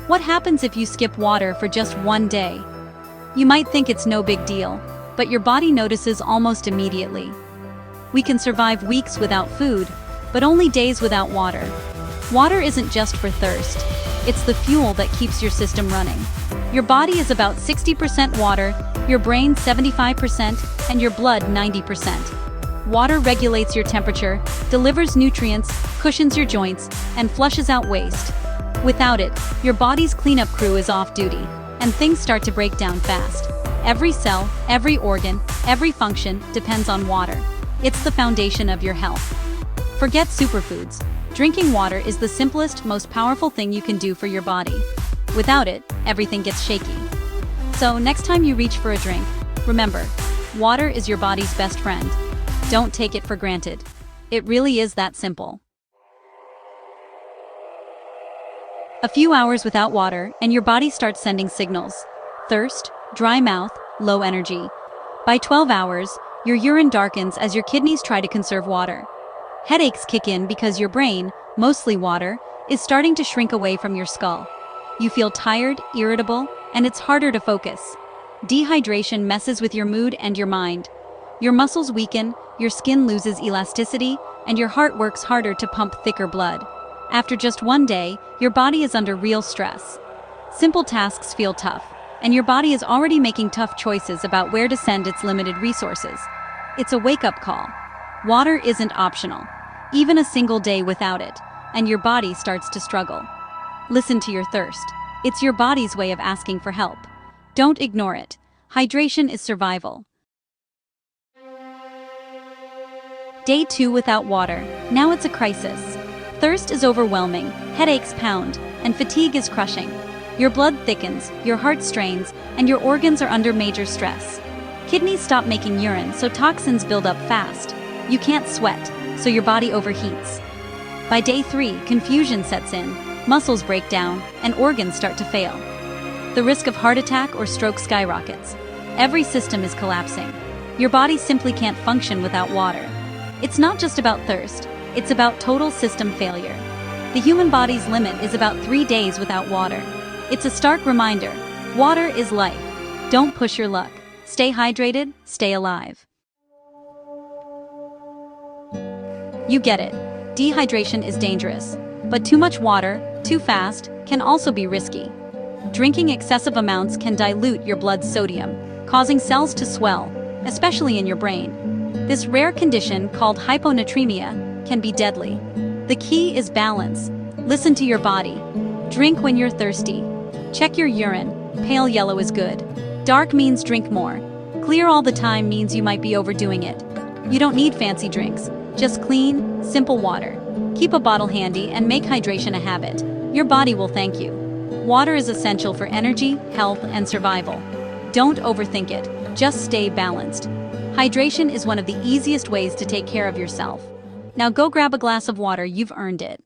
What happens if you skip water for just one day? You might think it's no big deal, but your body notices almost immediately. We can survive weeks without food, but only days without water. Water isn't just for thirst. It's the fuel that keeps your system running. Your body is about 60% water, your brain 75%, and your blood 90%. Water regulates your temperature, delivers nutrients, cushions your joints, and flushes out waste. Without it, your body's cleanup crew is off duty, and things start to break down fast. Every cell, every organ, every function depends on water. It's the foundation of your health. Forget superfoods. Drinking water is the simplest, most powerful thing you can do for your body. Without it, everything gets shaky. So next time you reach for a drink, remember, water is your body's best friend. Don't take it for granted. It really is that simple. A few hours without water, and your body starts sending signals. Thirst, dry mouth, low energy. By 12 hours, your urine darkens as your kidneys try to conserve water. Headaches kick in because your brain, mostly water, is starting to shrink away from your skull. You feel tired, irritable, and it's harder to focus. Dehydration messes with your mood and your mind. Your muscles weaken, your skin loses elasticity, and your heart works harder to pump thicker blood. After just one day, your body is under real stress. Simple tasks feel tough, and your body is already making tough choices about where to send its limited resources. It's a wake-up call. Water isn't optional. Even a single day without it, and your body starts to struggle. Listen to your thirst. It's your body's way of asking for help. Don't ignore it. Hydration is survival. Day 2 without water. Now it's a crisis. Thirst is overwhelming, headaches pound, and fatigue is crushing. Your blood thickens, your heart strains, and your organs are under major stress. Kidneys stop making urine, so toxins build up fast. You can't sweat, so your body overheats. By day 3, confusion sets in, muscles break down, and organs start to fail. The risk of heart attack or stroke skyrockets. Every system is collapsing. Your body simply can't function without water. It's not just about thirst, it's about total system failure. The human body's limit is about 3 days without water. It's a stark reminder, water is life. Don't push your luck. Stay hydrated, stay alive. You get it. Dehydration is dangerous. But too much water, too fast, can also be risky. Drinking excessive amounts can dilute your blood's sodium, causing cells to swell, especially in your brain. This rare condition, called hyponatremia, can be deadly. The key is balance. Listen to your body. Drink when you're thirsty. Check your urine. Pale yellow is good. Dark means drink more. Clear all the time means you might be overdoing it. You don't need fancy drinks. Just clean, simple water. Keep a bottle handy and make hydration a habit. Your body will thank you. Water is essential for energy, health, and survival. Don't overthink it. Just stay balanced. Hydration is one of the easiest ways to take care of yourself. Now go grab a glass of water, you've earned it.